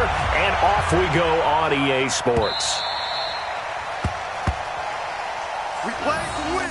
and off we go on EA Sports. We play to win.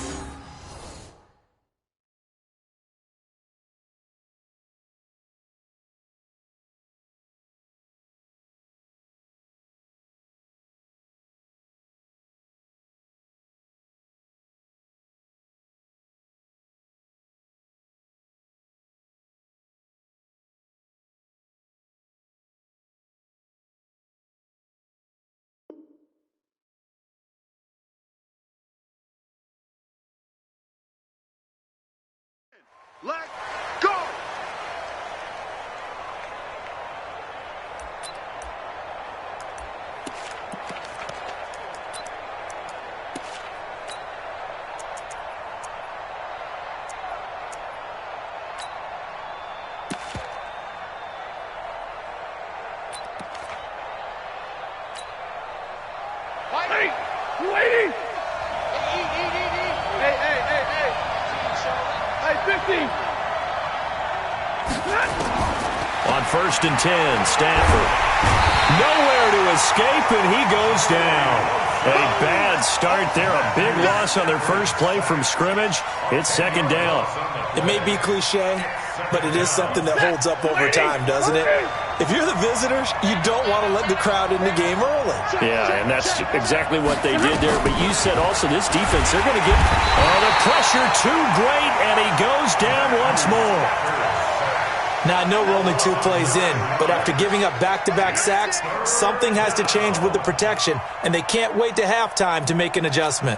Let's go! Waiting! Hey, 50! On 1st and 10, Stafford. Nowhere to escape, and he goes down. A bad start there. A big loss on their first play from scrimmage. It's 2nd down. It may be cliche, but it is something that holds up over time, doesn't it? If you're the visitors, you don't want to let the crowd in the game early. Yeah, and that's exactly what they did there. But you said also this defense, they're going to get the pressure too great, and he goes down once more. Now, I know we're only 2 plays in, but after giving up back-to-back sacks, something has to change with the protection, and they can't wait to halftime to make an adjustment.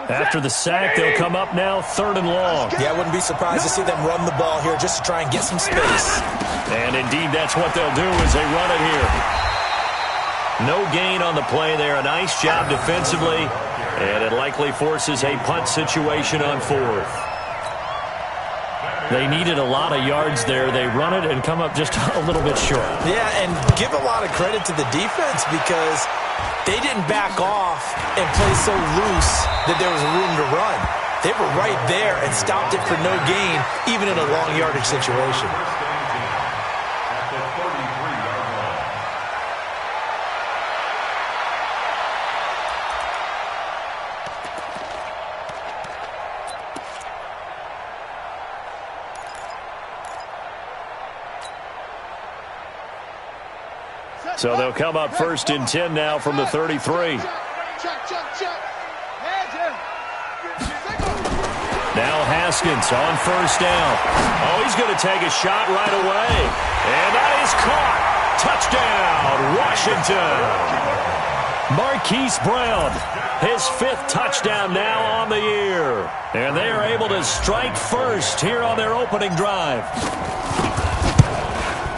After the sack, they'll come up now 3rd and long. Yeah, I wouldn't be surprised to see them run the ball here just to try and get some space. And indeed, that's what they'll do as they run it here. No gain on the play there. A nice job defensively, and it likely forces a punt situation on 4th. They needed a lot of yards there. They run it and come up just a little bit short. Yeah, and give a lot of credit to the defense because they didn't back off and play so loose that there was room to run. They were right there and stopped it for no gain, even in a long yardage situation. So they'll come up 1st and 10 now from the 33. Now Haskins on 1st down. Oh, he's going to take a shot right away. And that is caught. Touchdown, Washington. Marquise Brown, his 5th touchdown now on the year. And they are able to strike first here on their opening drive.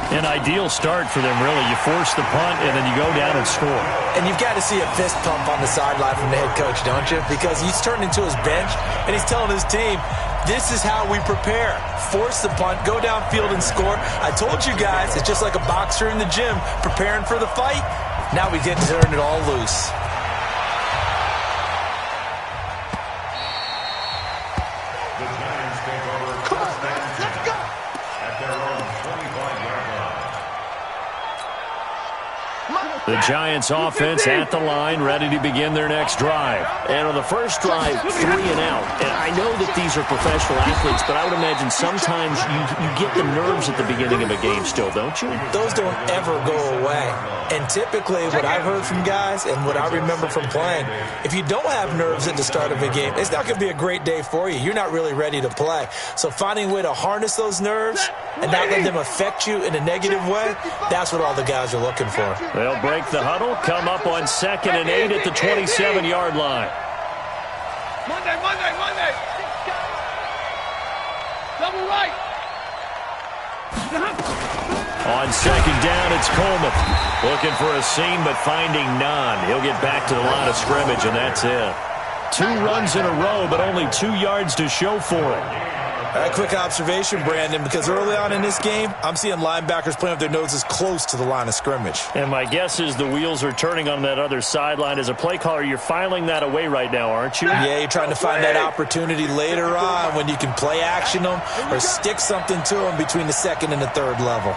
An ideal start for them, really. You force the punt, and then you go down and score. And you've got to see a fist pump on the sideline from the head coach, don't you? Because he's turned into his bench, and he's telling his team, this is how we prepare. Force the punt, go downfield and score. I told you guys, it's just like a boxer in the gym preparing for the fight. Now we get to turn it all loose. The Giants offense at the line, ready to begin their next drive. And on the first drive, 3 and out. And I know that these are professional athletes, but I would imagine sometimes you get the nerves at the beginning of a game still, don't you? Those don't ever go away. And typically what I've heard from guys and what I remember from playing, if you don't have nerves at the start of a game, it's not going to be a great day for you. You're not really ready to play. So finding a way to harness those nerves and not let them affect you in a negative way, that's what all the guys are looking for. They'll break the huddle, come up on 2nd and 8 at the 27-yard line. Monday. Double right. On 2nd down, it's Coleman. Looking for a seam, but finding none. He'll get back to the line of scrimmage, and that's it. 2 runs in a row, but only 2 yards to show for it. A quick observation, Brandon, because early on in this game, I'm seeing linebackers playing with their noses close to the line of scrimmage. And my guess is the wheels are turning on that other sideline. As a play caller, you're filing that away right now, aren't you? Yeah, you're trying to find that opportunity later on when you can play action them or stick something to them between the 2nd and the 3rd level.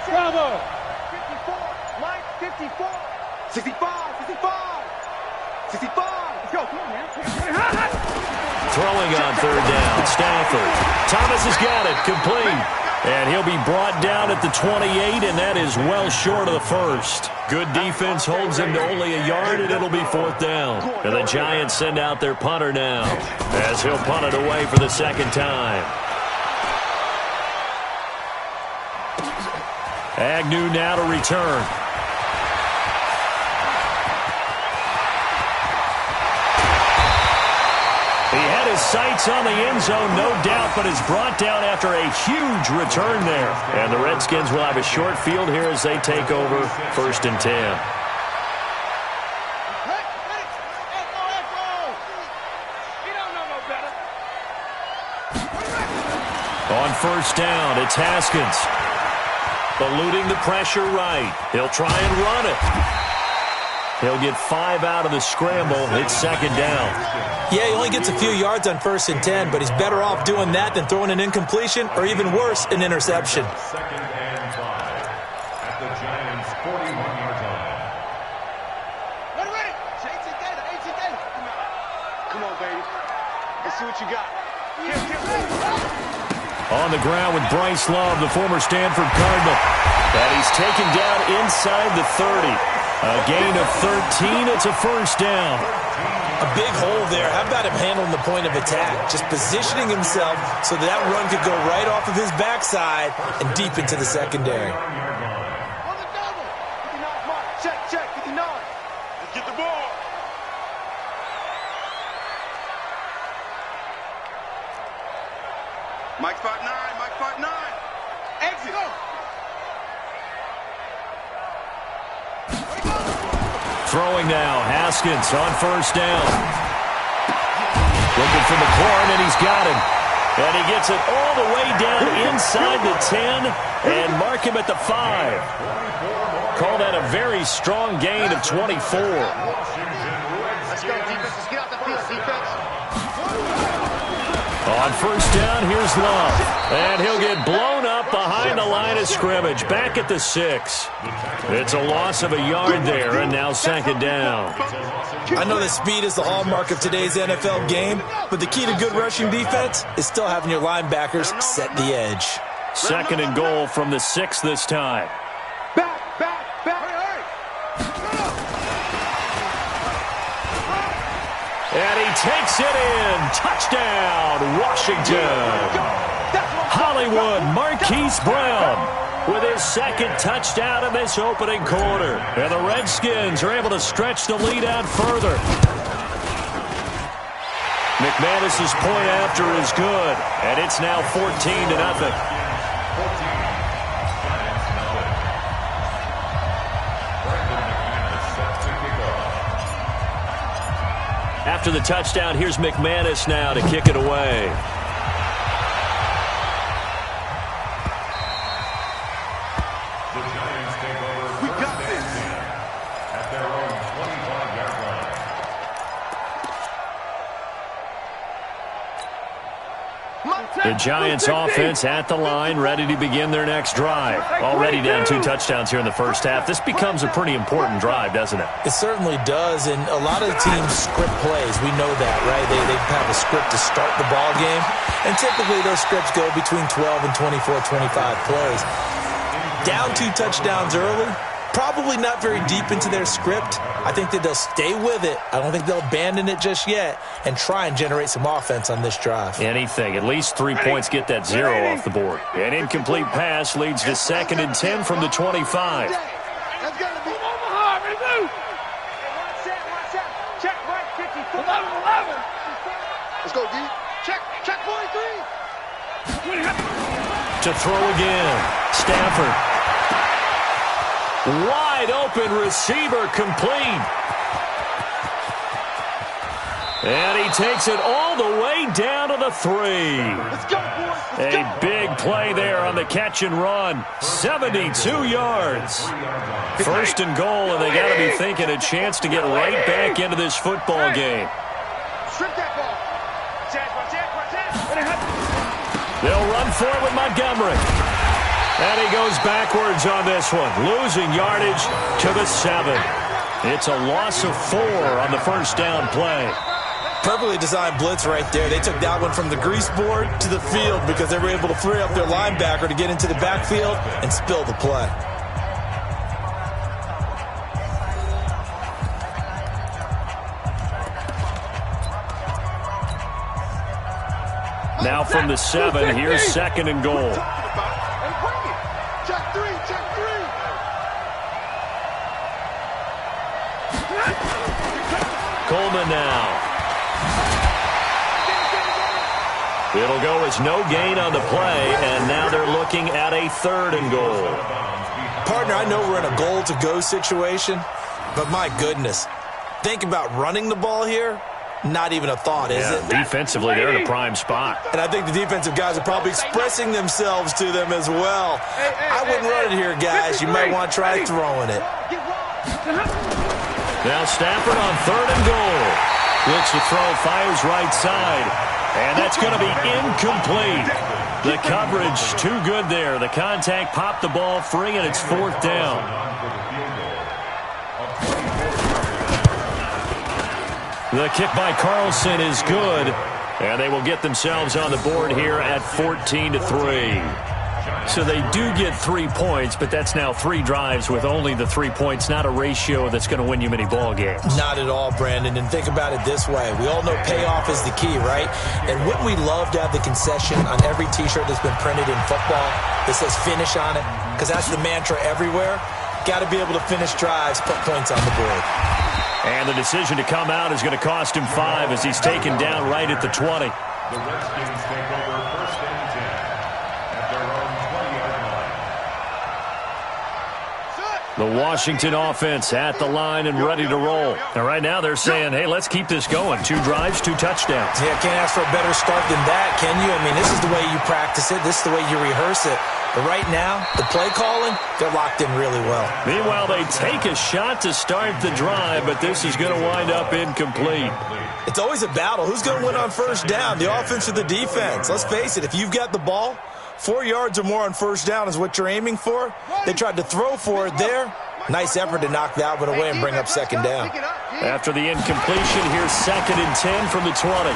Bravo. 54. Mike, 54. 65. 65. 65. Let's go. Come on, man. Throwing on third down, Stafford. Thomas has got it, complete. And he'll be brought down at the 28, and that is well short of the first. Good defense holds him to only a yard, and it'll be fourth down. And the Giants send out their punter now, as he'll punt it away for the second time. Agnew now to return. He had his sights on the end zone, no doubt, but is brought down after a huge return there. And the Redskins will have a short field here as they take over 1st and 10. On 1st down, it's Haskins. Eluding the pressure right. He'll try and run it. He'll get 5 out of the scramble. It's 2nd down. Yeah, he only gets a few yards on 1st and 10, but he's better off doing that than throwing an incompletion or even worse, an interception. 2nd and 5 at the Giants' 41-yard line. Ready. Come on, baby. Let's see what you got. On the ground with Bryce Love, the former Stanford Cardinal. And he's taken down inside the 30. A gain of 13. It's a 1st down. A big hole there. How about him handling the point of attack? Just positioning himself so that run could go right off of his backside and deep into the secondary. On the double. 59 mark. Check. 59. Let's get the ball. Mike 5'9". Exit. Go. Throwing now, Haskins on 1st down. Looking for McLaurin, and he's got him. And he gets it all the way down inside the 10 and mark him at the 5. Call that a very strong gain of 24. Let's go, defense. Let's get out the field, defense. On 1st down, here's Love. And he'll get blown up behind the line of scrimmage. Back at the 6. It's a loss of a yard there, and now 2nd down. I know that speed is the hallmark of today's NFL game, but the key to good rushing defense is still having your linebackers set the edge. 2nd and goal from the 6 this time. Back. Hurry. And he takes it in. Touchdown, Washington. Hollywood Marquise Brown with his 2nd touchdown in this opening quarter. And the Redskins are able to stretch the lead out further. McManus's point after is good, and it's now 14-0. After the touchdown, here's McManus now to kick it away. The Giants take over. We got this. At their own 25-yard line. The Giants offense at the line, ready to begin their next drive. Already down 2 touchdowns here in the first half. This becomes a pretty important drive, doesn't it? It certainly does, and a lot of the teams script plays. We know that, right? They have a script to start the ball game, and typically those scripts go between 12 and 24, 25 plays. Down 2 touchdowns early, probably not very deep into their script. I think that they'll stay with it. I don't think they'll abandon it just yet and try and generate some offense on this drive. Anything. At least 3 points get that 0 off the board. An incomplete pass leads to 2nd and 10 from the 25. That's got to be Omaha. Ready, watch that. Check right, 54. 11. Let's go, D. Check 43. To throw again. Stafford. Wide open receiver, complete. And he takes it all the way down to the 3. Let's go, boys. A big play there on the catch and run. 72 yards. 1st and goal, and they got to be thinking a chance to get right back into this football game. Strip that ball. They'll run for it with Montgomery. And he goes backwards on this one, losing yardage to the 7. It's a loss of 4 on the first down play. Perfectly designed blitz right there. They took that one from the grease board to the field because they were able to free up their linebacker to get into the backfield and spill the play. Now from the 7, here's 2nd and goal. Check 3, check 3. Coleman now. It'll go as no gain on the play, and now they're looking at a 3rd and goal. Partner, I know we're in a goal-to-go situation, but my goodness, think about running the ball here. Not even a thought, is it? Defensively, they're in a prime spot. And I think the defensive guys are probably expressing themselves to them as well. I wouldn't run it here, guys. You might want to try throwing it. Now Stafford on 3rd and goal. Looks to throw, fires right side. And that's going to be incomplete. The coverage too good there. The contact popped the ball free, and it's 4th down. The kick by Carlson is good, and they will get themselves on the board here at 14-3. So they do get 3 points, but that's now 3 drives with only the 3 points, not a ratio that's going to win you many ball games. Not at all, Brandon, and think about it this way. We all know payoff is the key, right? And wouldn't we love to have the concession on every T-shirt that's been printed in football that says finish on it? Because that's the mantra everywhere. Got to be able to finish drives, put points on the board. And the decision to come out is going to cost him 5 as he's taken down right at the 20. The Redskins take over 1st and 10 at their own 20-yard line. The Washington offense at the line and ready to roll. And right now they're saying, hey, let's keep this going. 2 drives, 2 touchdowns. Yeah, can't ask for a better start than that, can you? I mean, this is the way you practice it. This is the way you rehearse it. But right now, the play calling, they're locked in really well. Meanwhile, they take a shot to start the drive, but this is going to wind up incomplete. It's always a battle. Who's going to win on first down, the offense or the defense? Let's face it, if you've got the ball, 4 yards or more on first down is what you're aiming for. They tried to throw for it there. Nice effort to knock that one away and bring up 2nd down. After the incompletion, here's 2nd and 10 from the 20.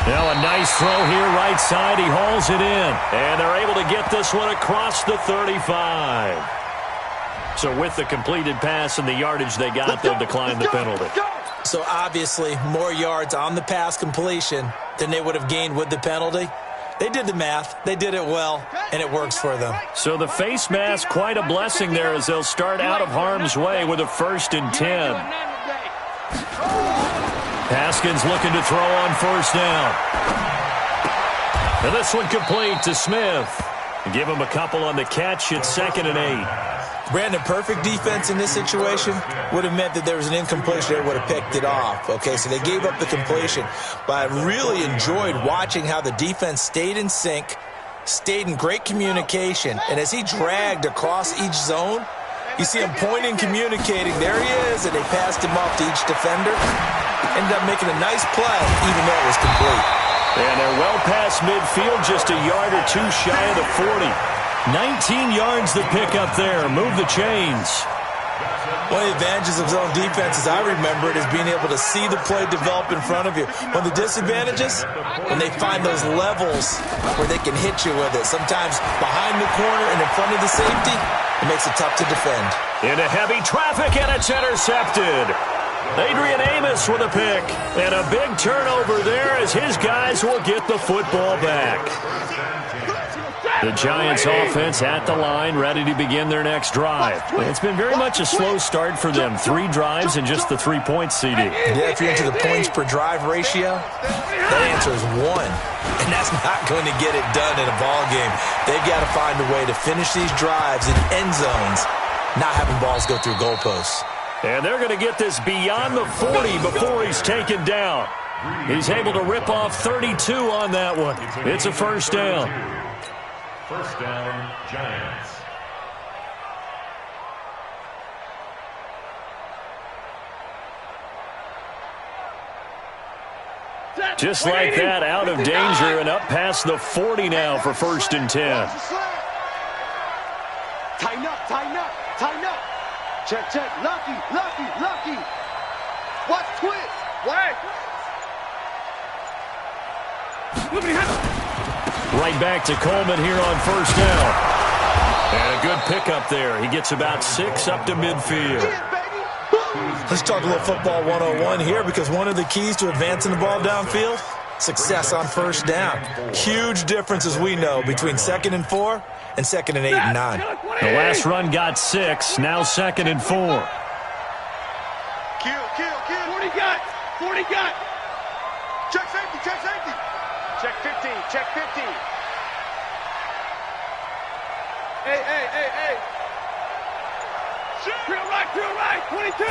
Now a nice throw here right side. He hauls it in. And they're able to get this one across the 35. So with the completed pass and the yardage they got, they'll decline the penalty. So obviously more yards on the pass completion than they would have gained with the penalty. They did the math. They did it well, and it works for them. So the face mask, quite a blessing there as they'll start out of harm's way with a 1st and 10. Haskins looking to throw on 1st down. And this one complete to Smith. Give him a couple on the catch. It's 2nd and 8. Brandon, perfect defense in this situation would have meant that there was an incompletion. They would have picked it off. Okay, so they gave up the completion. But I really enjoyed watching how the defense stayed in sync, stayed in great communication, and as he dragged across each zone, you see him pointing, communicating. There he is, and they passed him off to each defender. Ended up making a nice play, even though it was complete. And they're well past midfield, just a yard or 2 shy of the 40. 19 yards to pick up there. Move the chains. One of the advantages of zone defense, as I remember it, is being able to see the play develop in front of you. One of the disadvantages, when they find those levels where they can hit you with it, sometimes behind the corner and in front of the safety, it makes it tough to defend. Into heavy traffic, and it's intercepted. Adrian Amos with a pick. And a big turnover there as his guys will get the football back. The Giants offense at the line, ready to begin their next drive. It's been very much a slow start for them. 3 drives and just the 3 points, CD. Yeah, if you're into the points per drive ratio, that answer is 1. And that's not going to get it done in a ball game. They've got to find a way to finish these drives in end zones, not having balls go through goalposts. And they're going to get this beyond the 40 before he's taken down. He's able to rip off 32 on that one. It's a 1st down. 1st down, Giants. Just like that, out of danger and up past the 40 now for 1st and 10. Tighten up, tighten up, tighten up. Check, check. Lucky, lucky, lucky. Watch twist. Wait. Right back to Coleman here on 1st down. And a good pickup there. He gets about 6 up to midfield. Let's talk a little football 101 here, because one of the keys to advancing the ball downfield, success on 1st down. Huge difference, as we know, between 2nd and 4 and 2nd and 8 and 9. The last run got 6, now 2nd and 4. Kill, kill, kill. 40 got, 40 got. Check safety, check safety. Check 50, check 50. Hey, hey, hey, hey. Drill right, 22.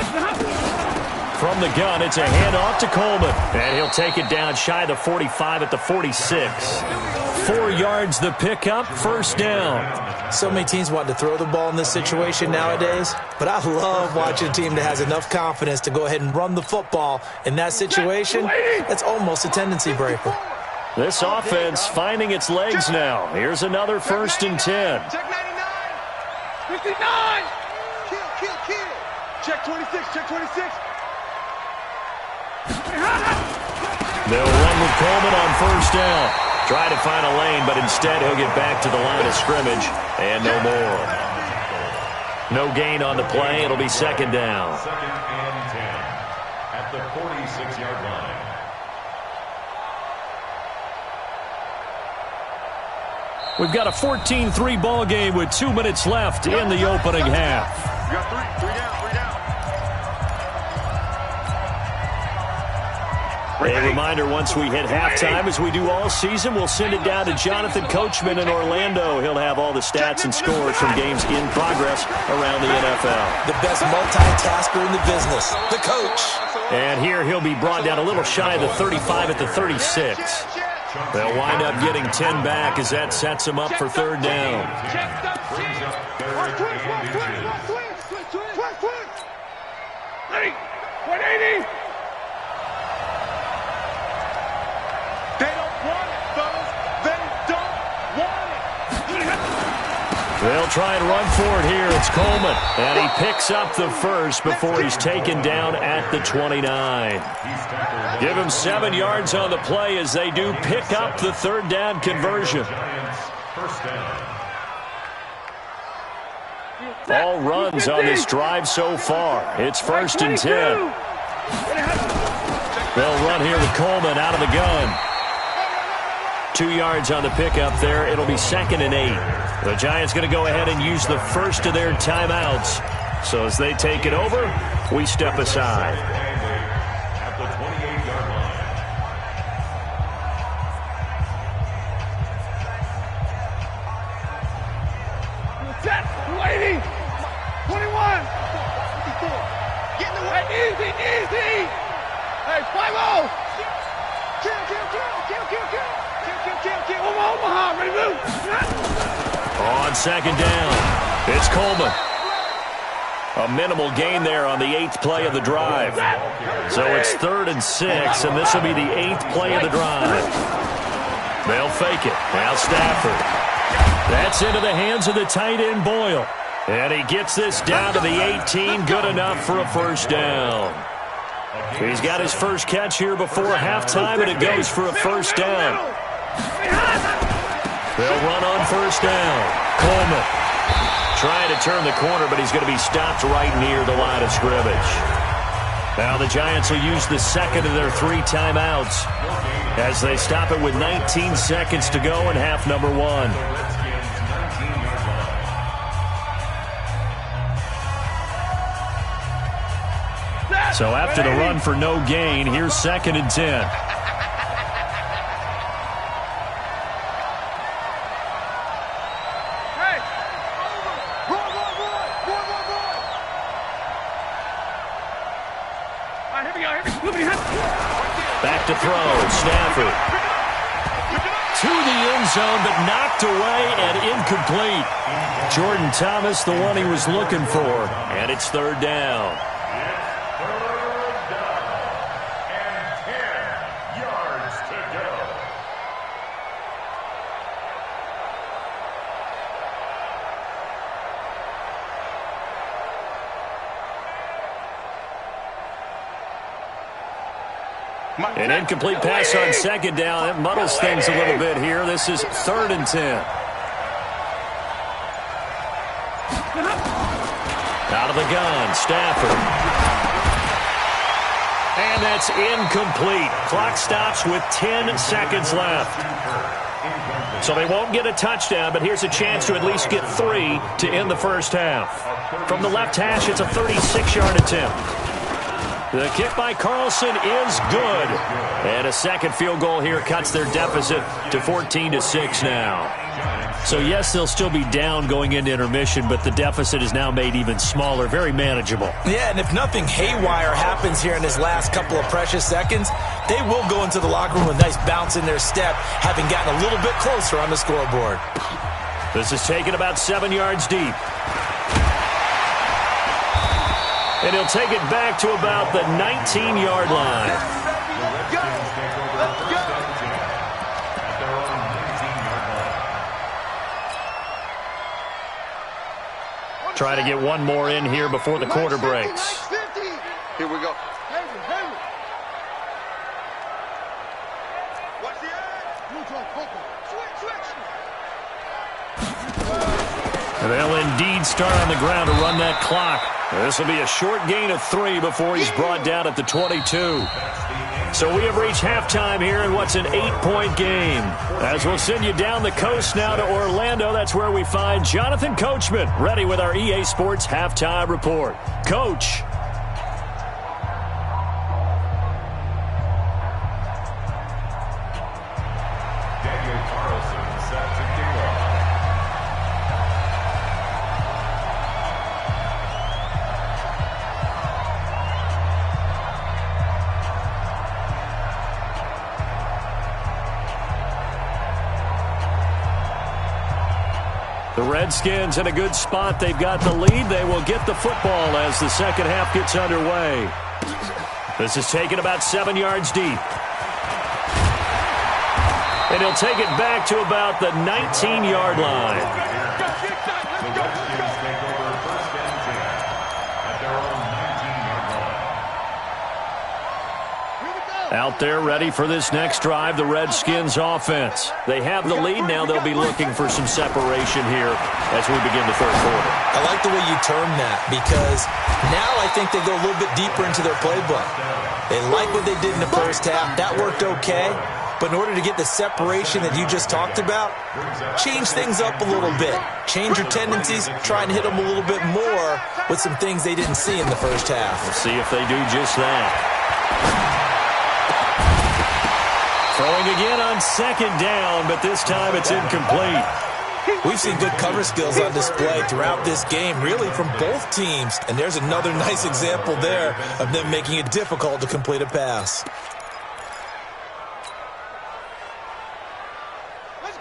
From the gun, it's a handoff to Coleman. And he'll take it down shy of the 45 at the 46. 4 yards the pickup, 1st down. So many teams want to throw the ball in this situation nowadays, but I love watching a team that has enough confidence to go ahead and run the football in that situation. That's almost a tendency breaker. This offense finding its legs now. Here's another 1st and 10. Check 99. 59. Kill, kill, kill. Check 26, check 26. They'll run with Coleman on 1st down. Try to find a lane, but instead he'll get back to the line of scrimmage, and no more. No gain on the play. It'll be 2nd down. 2nd and 10 at the 46-yard line. We've got a 14-3 ball game with 2 minutes left in the opening half. You got 3 down, 3 down. A reminder, once we hit halftime, as we do all season, we'll send it down to Jonathan Coachman in Orlando. He'll have all the stats and scores from games in progress around the NFL. The best multitasker in the business, the coach. And here he'll be brought down a little shy of the 35 at the 36. They'll wind up getting 10 back as that sets them up for 3rd down. Ready? 180. They don't want it, fellas. They don't want it. They'll try and run for it here. It's Coleman. And he picks up the 1st before he's taken down at the 29. Give him 7 yards on the play as they do pick up the 3rd down conversion. All runs on this drive so far. It's 1st and 10. They'll run here with Coleman out of the gun. 2 yards on the pickup there. It'll be 2nd and 8. The Giants going to go ahead and use the first of their timeouts. So as they take it over, we step aside. At the 28-yard line. Set. 280. 21. 54. Get in the way. Easy, easy. Hey, 5-0. Kill, kill, kill, kill, kill, kill. Kill. Omaha, ready to move. On 2nd down, it's Coleman. A minimal gain there on the 8th play of the drive. So it's 3rd and 6, and this will be the 8th play of the drive. They'll fake it. Now Stafford. That's into the hands of the tight end Boyle. And he gets this down to the 18, good enough for a 1st down. He's got his first catch here before halftime, and it goes for a 1st down. They'll run on 1st down. Coleman trying to turn the corner, but he's going to be stopped right near the line of scrimmage. Now the Giants will use the 2nd of their 3 timeouts as they stop it with 19 seconds to go in half number 1. So after the run for no gain, here's 2nd and 10. Back to throw, Stafford. To the end zone, but knocked away and incomplete. Jordan Thomas, the one he was looking for, and it's 3rd down. An incomplete pass on second down. That muddles things a little bit here. This is 3rd and 10. Out of the gun, Stafford. And that's incomplete. Clock stops with 10 seconds left. So they won't get a touchdown, but here's a chance to at least get 3 to end the first half. From the left hash, it's a 36-yard attempt. The kick by Carlson is good. And a second field goal here cuts their deficit to 14-6 now. So, yes, they'll still be down going into intermission, but the deficit is now made even smaller, very manageable. Yeah, and if nothing haywire happens here in his last couple of precious seconds, they will go into the locker room with a nice bounce in their step, having gotten a little bit closer on the scoreboard. This is taken about 7 yards deep. And he'll take it back to about the 19-yard line. Try to get one more in here before the quarter breaks. Here we go. They'll indeed start on the ground to run that clock. This will be a short gain of 3 before he's brought down at the 22. So we have reached halftime here in what's an 8-point game. As we'll send you down the coast now to Orlando, that's where we find Jonathan Coachman, ready with our EA Sports Halftime Report. Coach. The Redskins in a good spot. They've got the lead. They will get the football as the second half gets underway. This is taken about 7 yards deep. And he'll take it back to about the 19-yard line. Out there ready for this next drive, the Redskins offense. They have the lead. Now they'll be looking for some separation here as we begin the third quarter. I like the way you term that because now I think they go a little bit deeper into their playbook. They like what they did in the first half. That worked okay. But in order to get the separation that you just talked about, change things up a little bit. Change your tendencies, try and hit them a little bit more with some things they didn't see in the first half. We'll see if they do just that. Throwing again on second down, but this time it's incomplete. We've seen good cover skills on display throughout this game, really from both teams. And there's another nice example there of them making it difficult to complete a pass.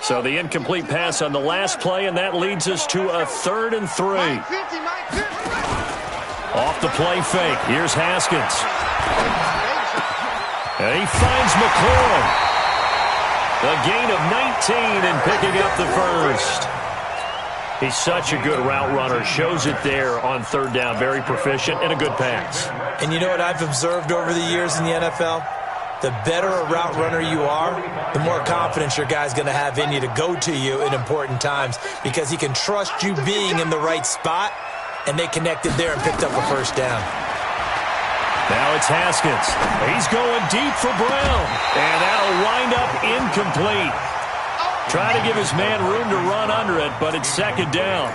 So the incomplete pass on the last play, and that leads us to a 3rd and 3. Off the play fake. Here's Haskins. And he finds McLaurin. A gain of 19 and picking up the first. He's such a good route runner. Shows it there on 3rd down. Very proficient and a good pass. And you know what I've observed over the years in the NFL? The better a route runner you are, the more confidence your guy's going to have in you to go to you in important times because he can trust you being in the right spot, and they connected there and picked up a first down. Now it's Haskins. He's going deep for Brown. And that'll wind up incomplete. Trying to give his man room to run under it, but it's second down.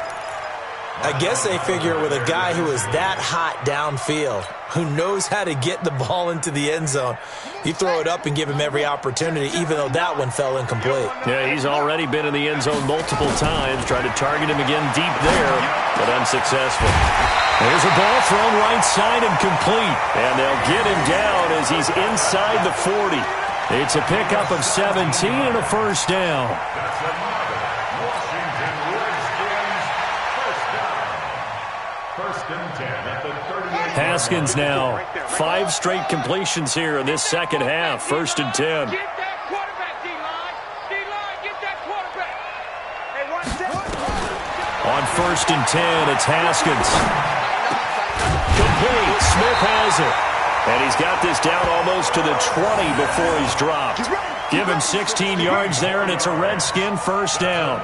I guess they figure with a guy who is that hot downfield, who knows how to get the ball into the end zone, you throw it up and give him every opportunity, even though that one fell incomplete. Yeah, he's already been in the end zone multiple times. Tried to target him again deep there, but unsuccessful. There's a ball thrown right side and complete. And they'll get him down as he's inside the 40. It's a pickup of 17 and a first down. Haskins now 5 straight completions here in this second half. 1st and 10. Get that quarterback, D-line. D-line, get that quarterback. Hey, watch that. On 1st and 10, it's Haskins. Complete. Smith has it. And he's got this down almost to the 20 before he's dropped. Give him 16 yards there, and it's a Redskin first down.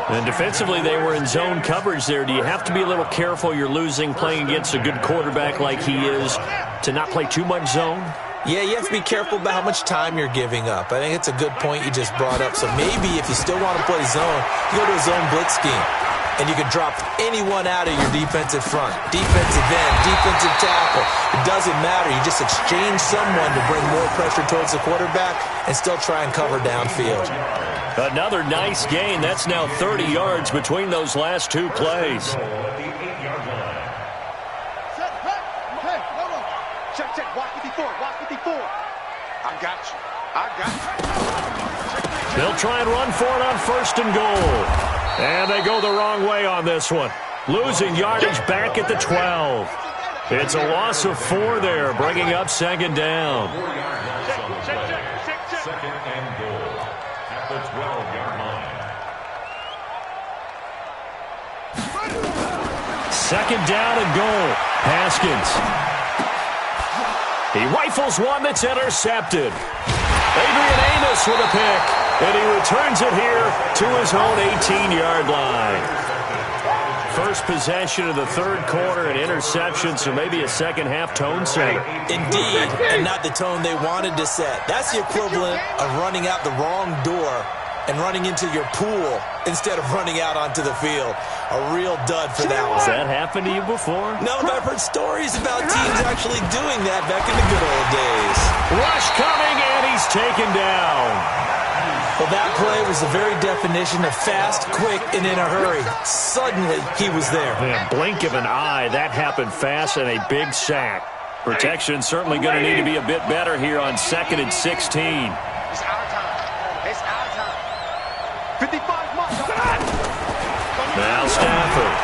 And defensively, they were in zone coverage there. Do you have to be a little careful? You're losing playing against a good quarterback like he is to not play too much zone? Yeah, you have to be careful about how much time you're giving up. I think it's a good point you just brought up. So maybe if you still want to play zone, you go to a zone blitz scheme. And you can drop anyone out of your defensive front. Defensive end, defensive tackle. It doesn't matter. You just exchange someone to bring more pressure towards the quarterback and still try and cover downfield. Another nice gain. That's now 30 yards between those last two plays. Check. Watch 54. I got you. They'll try and run for it on first and goal. And they go the wrong way on this one. Losing yardage back at the 12. It's a loss of 4 there, bringing up second down. Second and goal at the 12-yard line. Second down and goal. Haskins. He rifles one that's intercepted. Adrian Amos with a pick, and he returns it here to his own 18-yard line. First possession of the third quarter, an interception, so maybe a second-half tone setter. Indeed, and not the tone they wanted to set. That's the equivalent of running out the wrong door and running into your pool instead of running out onto the field. A real dud for that one. Has that happened to you before? No, but I've heard stories about teams actually doing that back in the good old days. Rush coming, and he's taken down. Well, that play was the very definition of fast, quick, and in a hurry. Suddenly, he was there. Man, blink of an eye, that happened fast and a big sack. Protection certainly going to need to be a bit better here on 2nd and 16. It's our time. 55 months. Now Stafford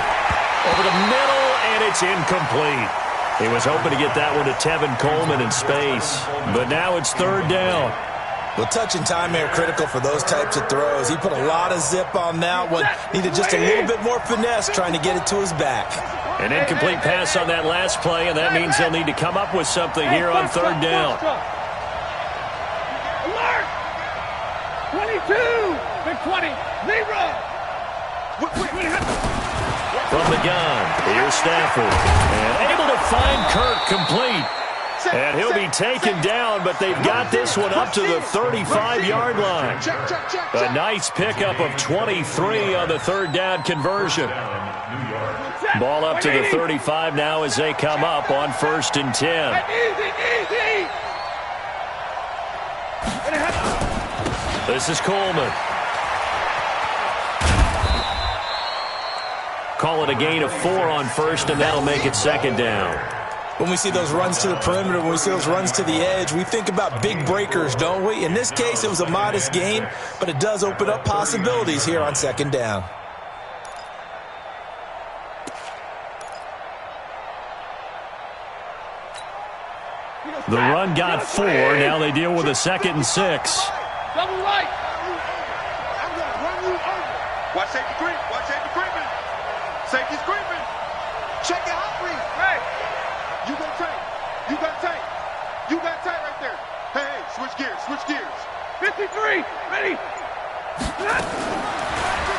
over the middle, and it's incomplete. He was hoping to get that one to Tevin Coleman in space, but now it's third down. Well, touch and time are critical for those types of throws. He put a lot of zip on that one. Needed just a little bit more finesse trying to get it to his back. An incomplete pass on that last play, and that means they'll need to come up with something here on third down. Alert! 22! Big 20! Zero! From the gun, here's Stafford. And able to find Kirk complete. And he'll be taken down, but they've got this one up to the 35-yard line. A nice pickup of 23 on the third down conversion. Ball up to the 35 now as they come up on 1st and 10. This is Coleman. Call it a gain of 4 on first, and that'll make it second down. When we see those runs to the perimeter, when we see those runs to the edge, we think about big breakers, don't we? In this case, it was a modest gain, but it does open up possibilities here on second down. The run got 4. Now they deal with a 2nd and 6. Double right. I'm going to run you over. Watch safety creep. Watch safety creeping. Safety's creeping. Check it out, please. Hey. You got tight. You got tight. You got tight right there. Hey, switch gears. Switch gears. 53. Ready.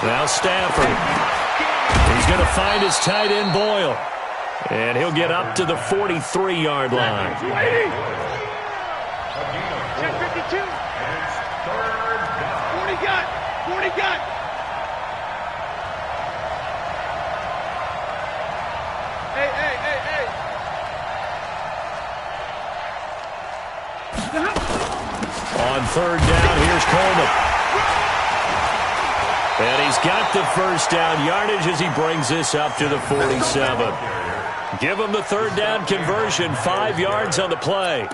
Now Stafford. He's going to find his tight end Boyle. And he'll get up to the 43-yard line. 10-52. And it's third down. 40 got. 40 got. Hey. On third down, here's Coleman. And he's got the first down yardage as he brings this up to the 47. Give him the third down conversion, 5 yards on the play.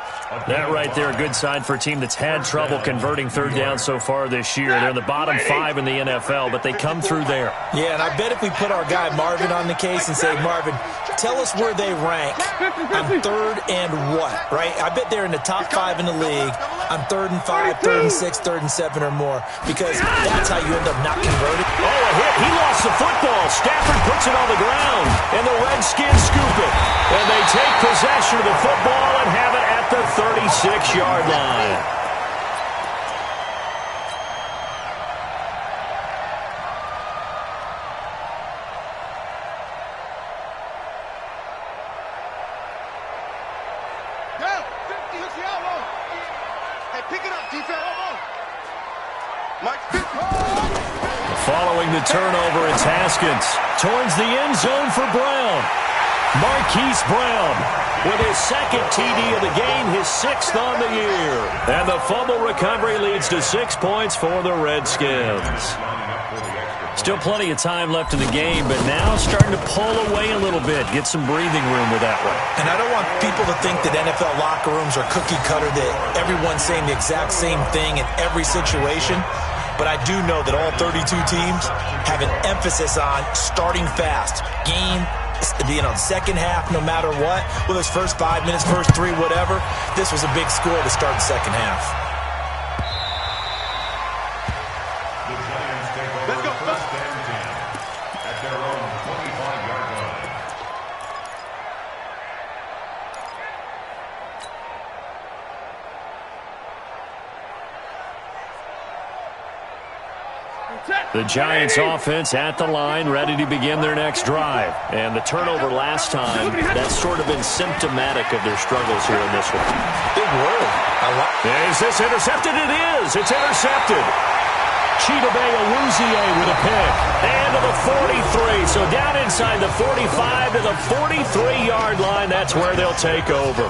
That right there, a good sign for a team that's had trouble converting third down so far this year. They're in the bottom 5 in the NFL, but they come through there. Yeah, and I bet if we put our guy Marvin on the case and say, Marvin, tell us where they rank on third and what, right? I bet they're in the top 5 in the league on 3rd and 5, 3rd and 6, 3rd and 7 or more, because that's how you end up not converting. Oh, a hit. He lost the football. Stafford puts it on the ground, and the Redskins scoop it. And they take possession of the football and have it at the 36-yard line. Following the turnover, it's Haskins. Towards the end zone for Brown. Marquise Brown with his second TD of the game, his 6th on the year. And the fumble recovery leads to 6 points for the Redskins. Still plenty of time left in the game, but now starting to pull away a little bit. Get some breathing room with that one. And I don't want people to think that NFL locker rooms are cookie cutter, that everyone's saying the exact same thing in every situation. But I do know that all 32 teams have an emphasis on starting fast. Game, second half, no matter what. Whether it's first 5 minutes, first 3, whatever. This was a big score to start the second half. Let's go. First and 10 at their own 25-yard line. The Giants offense at the line, ready to begin their next drive. And the turnover last time, that's sort of been symptomatic of their struggles here in this one. Big word. Is this intercepted? It is. It's intercepted. Chidobe Awuzie with a pick. And to the 43. So down inside the 45 to the 43-yard line. That's where they'll take over.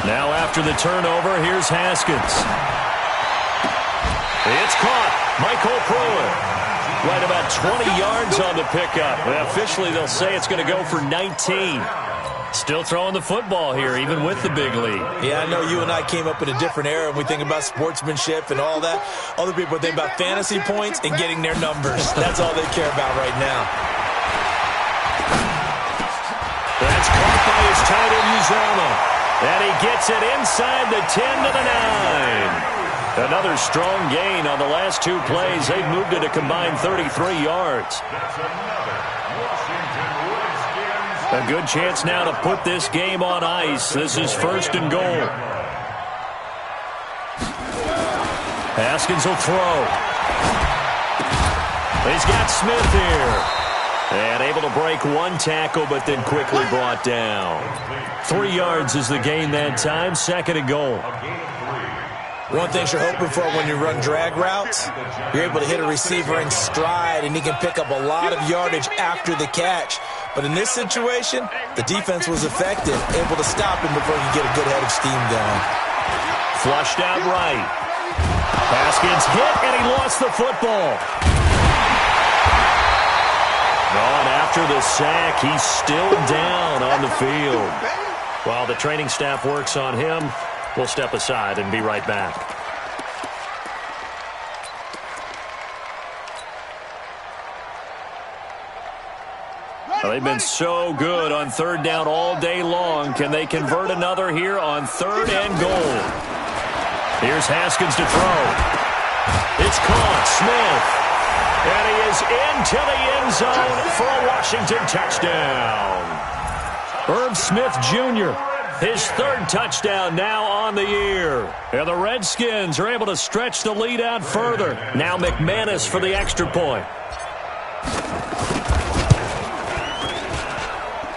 Now after the turnover, here's Haskins. It's caught. Michael Pruitt. Right about 20 yards on the pickup. Well, officially, they'll say it's going to go for 19. Still throwing the football here, even with the big lead. Yeah, I know you and I came up in a different era, and we think about sportsmanship and all that. Other people think about fantasy points and getting their numbers. That's all they care about right now. That's caught by his tight end, Uzomah. And he gets it inside the 10 to the 9. Another strong gain on the last 2 plays. They've moved it a combined 33 yards. A good chance now to put this game on ice. This is 1st and goal. Haskins will throw. He's got Smith here. And able to break 1 tackle, but then quickly brought down. 3 yards is the gain that time. 2nd and goal. One thing you're hoping for when you run drag routes, you're able to hit a receiver in stride, and he can pick up a lot of yardage after the catch. But in this situation, the defense was effective, able to stop him before he could get a good head of steam going. Flushed out right. Haskins hit, and he lost the football. Gone after the sack. He's still down on the field. While the training staff works on him, we'll step aside and be right back. Well, they've been so good on 3rd down all day long. Can they convert another here on 3rd and goal? Here's Haskins to throw. It's caught. Smith. And he is into the end zone for a Washington touchdown. Irv Smith Jr., his 3rd touchdown now on the year. And the Redskins are able to stretch the lead out further. Now McManus for the extra point.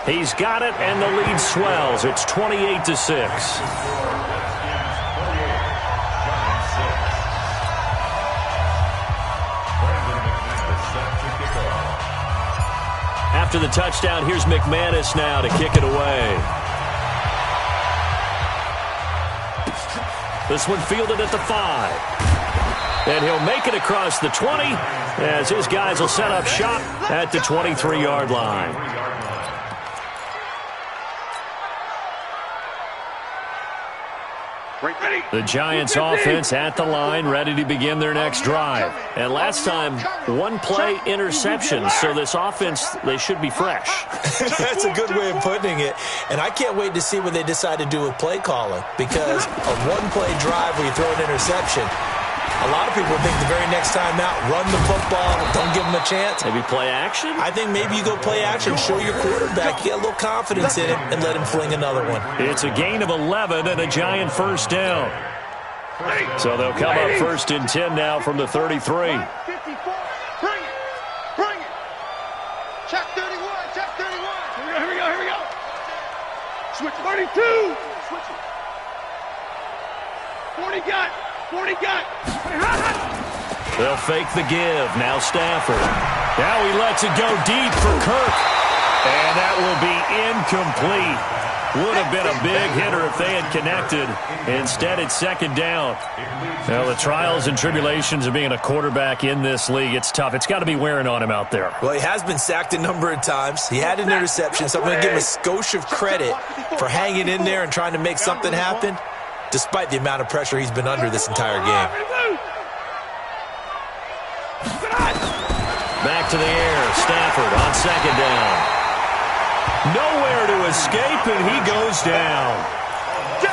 He's got it, and the lead swells. It's 28-6. After the touchdown, here's McManus now to kick it away. This one fielded at the 5. And he'll make it across the 20 as his guys will set up shop at the 23-yard line. The Giants offense at the line, ready to begin their next drive. And last time, one play interception, so this offense, they should be fresh. That's a good way of putting it. And I can't wait to see what they decide to do with play calling, because a one-play drive where you throw an interception, a lot of people think the very next time out, run the football, don't give them a chance. Maybe play action? I think maybe you go play action, show your quarterback, get a little confidence in it, and let him fling another one. It's a gain of 11 and a Giant first down. So they'll come up 1st and 10 now from the 33. 54. Bring it. Bring it. Check 31. Check 31. Here we go. Switch 32. Switch it. 40 got. 40 got. They'll fake the give. Now Stafford. Now he lets it go deep for Kirk. And that will be incomplete. Would have been a big hitter if they had connected. Instead, it's 2nd down. Now, the trials and tribulations of being a quarterback in this league, it's tough. It's got to be wearing on him out there. Well, he has been sacked a number of times. He had an interception, so I'm going to give him a skosh of credit for hanging in there and trying to make something happen, despite the amount of pressure he's been under this entire game. Back to the air. Stafford on 2nd down. Nowhere to escape, and he goes down.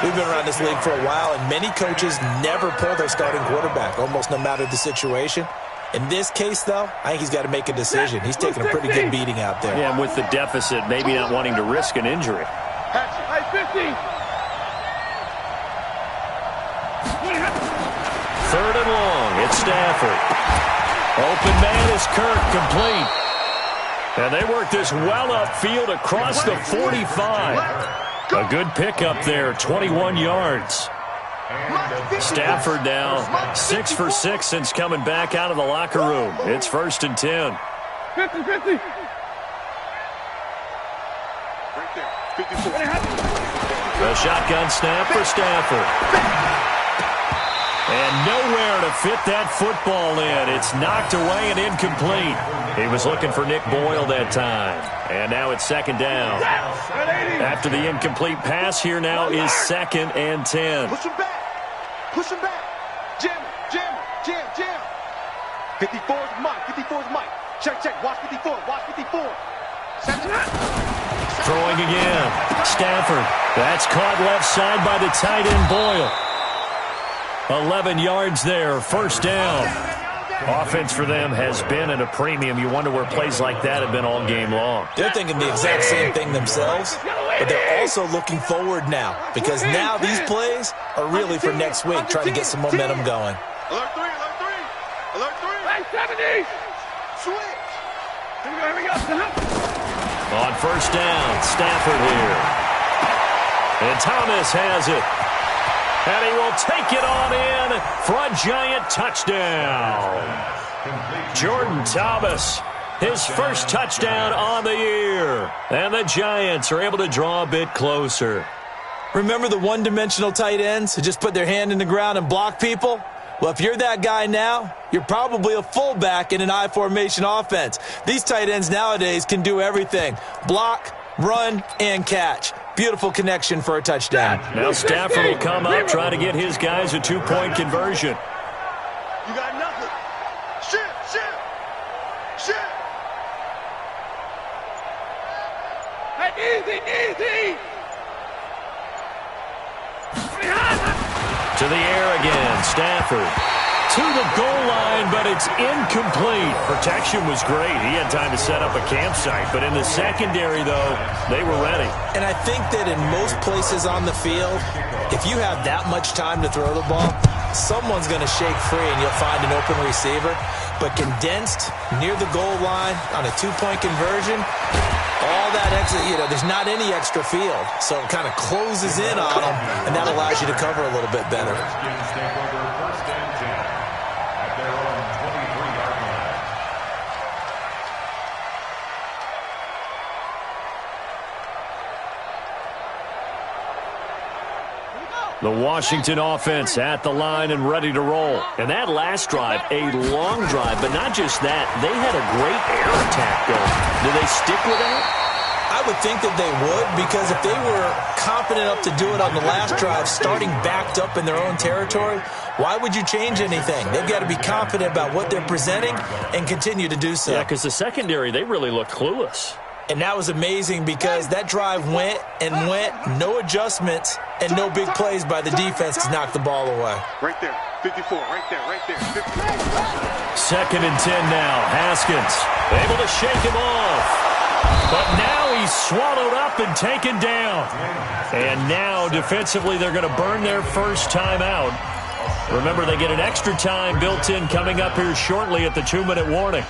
We've been around this league for a while, and many coaches never pull their starting quarterback, almost no matter the situation. In this case, though, I think he's got to make a decision. He's taking a pretty good beating out there. Yeah, and with the deficit, maybe not wanting to risk an injury. Hey, 50. 3rd and long. It's Stafford. Open man is Kirk, complete. And they work this well upfield across the 45. A good pickup there, 21 yards. Stafford now 6 for 6 since coming back out of the locker room. It's 1st and 10. 50. A shotgun snap for Stafford. And nowhere to fit that football in. It's knocked away and incomplete. He was looking for Nick Boyle that time. And now it's 2nd down. After the incomplete pass, here now is 2nd and 10. Push him back. Push him back. Jam. 54 is Mike. 54 is Mike. Check. Watch 54. Throwing again. Stafford. That's caught left side by the tight end Boyle. 11 yards there, 1st down. Offense for them has been at a premium. You wonder where plays like that have been all game long. They're thinking the exact same thing themselves, but they're also looking forward now, because now these plays are really for next week, trying to get some momentum going. Alert 3. Hey, 70. Switch. Here we go. On 1st down, Stafford here. And Thomas has it. And he will take it on in for a Giant touchdown. Jordan Thomas, his first touchdown on the year. And the Giants are able to draw a bit closer. Remember the one-dimensional tight ends who just put their hand in the ground and block people? Well, if you're that guy now, you're probably a fullback in an I formation offense. These tight ends nowadays can do everything. Block, run, and catch. Beautiful connection for a touchdown. Now Stafford will come up, try to get his guys a 2-point conversion. You got nothing. Shift. Hey, easy. To the air again, Stafford. To the goal line, but it's incomplete. Protection was great. He had time to set up a campsite, but in the secondary, though, they were ready. And I think that in most places on the field, if you have that much time to throw the ball, someone's going to shake free and you'll find an open receiver. But condensed near the goal line on a 2-point conversion, all that extra, there's not any extra field. So it kind of closes in on them, and that allows you to cover a little bit better. The Washington offense at the line and ready to roll. And that last drive, a long drive, but not just that. They had a great air attack going. Do they stick with that? I would think that they would, because if they were confident enough to do it on the last drive, starting backed up in their own territory, why would you change anything? They've got to be confident about what they're presenting and continue to do so. Yeah, because the secondary, they really looked clueless. And that was amazing because that drive went and went, no adjustments, and no big plays by the defense to knock the ball away. Right there, 54, right there, right there. 54. 2nd and 10 now. Haskins able to shake him off. But now he's swallowed up and taken down. And now defensively they're going to burn their first time out. Remember, they get an extra time built in coming up here shortly at the 2-minute warning.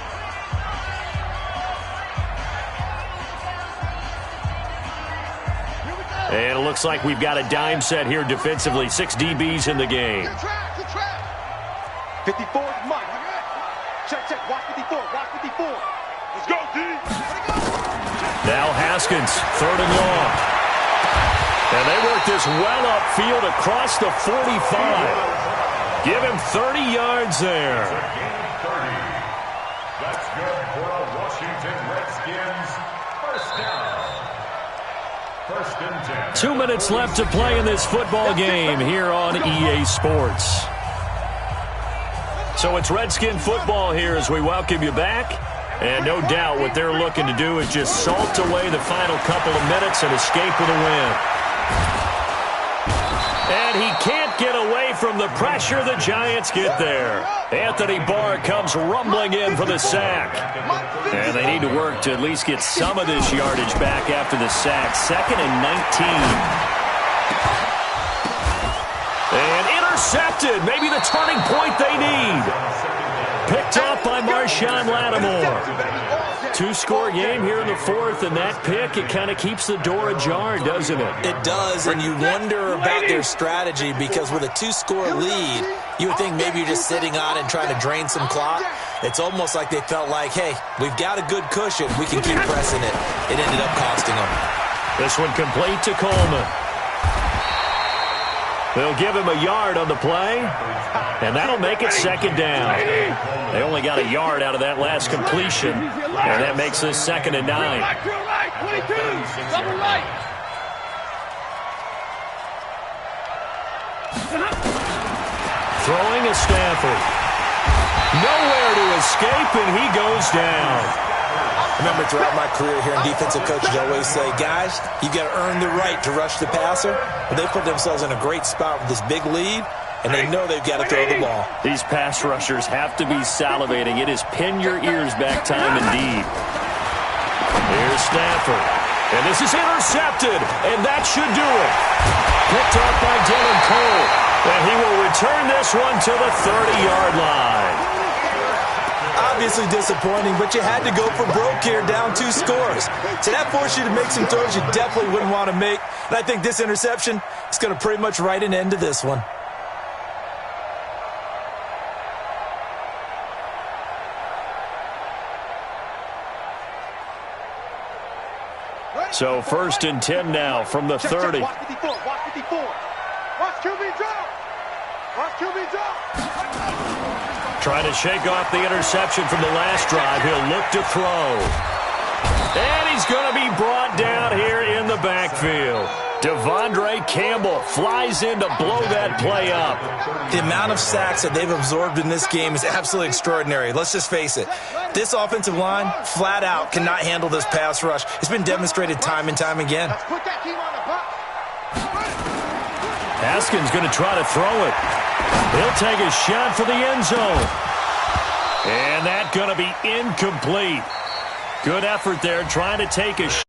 And it looks like we've got a dime set here defensively. 6 DBs in the game. 54, Mike. Check, watch 54, watch 54. Let's go, D. Now Haskins, 3rd and long. And they work this well upfield across the 45. Give him 30 yards there. That's good for a Washington Redskins first down. 1st and 10. 2 minutes left to play in this football game here on EA Sports. So it's Redskin football here as we welcome you back. And no doubt what they're looking to do is just salt away the final couple of minutes and escape with a win. And he can't get away from the pressure. The Giants get there. Anthony Barr comes rumbling in for the sack. And they need to work to at least get some of this yardage back after the sack. 2nd and 19. And intercepted. Maybe the turning point they need. Picked off by Marshawn Lattimore. 2-score game here in the 4th, and that pick, it kind of keeps the door ajar, doesn't it? It does, and you wonder about their strategy, because with a 2-score lead, you would think maybe you're just sitting on and trying to drain some clock. It's almost like they felt like, hey, we've got a good cushion. We can keep pressing it. It ended up costing them. This one complete to Coleman. They'll give him a yard on the play, and that'll make it 2nd down. They only got a yard out of that last completion, and that makes this 2nd and 9. Right, 22, double right. Throwing a Stafford. Nowhere to escape, and he goes down. Remember, throughout my career here in defensive coaches, I always say, guys, you've got to earn the right to rush the passer. But they put themselves in a great spot with this big lead, and they know they've got to throw the ball. These pass rushers have to be salivating. It is pin your ears back time indeed. Here's Stafford. And this is intercepted, and that should do it. Picked up by Dylan Cole. And he will return this one to the 30-yard line. Obviously disappointing, but you had to go for broke here, down 2 scores. So that forced you to make some throws you definitely wouldn't want to make. And I think this interception is going to pretty much write an end to this one. So 1st and 10 now from the 30. Watch 54, watch 54. Watch QB drop. Watch QB drop. Trying to shake off the interception from the last drive. He'll look to throw. And he's going to be brought down here in the backfield. Devondre Campbell flies in to blow that play up. The amount of sacks that they've absorbed in this game is absolutely extraordinary. Let's just face it. This offensive line, flat out, cannot handle this pass rush. It's been demonstrated time and time again. Put that team on the box. Haskins going to try to throw it. He'll take a shot for the end zone. And that's going to be incomplete. Good effort there trying to take a shot.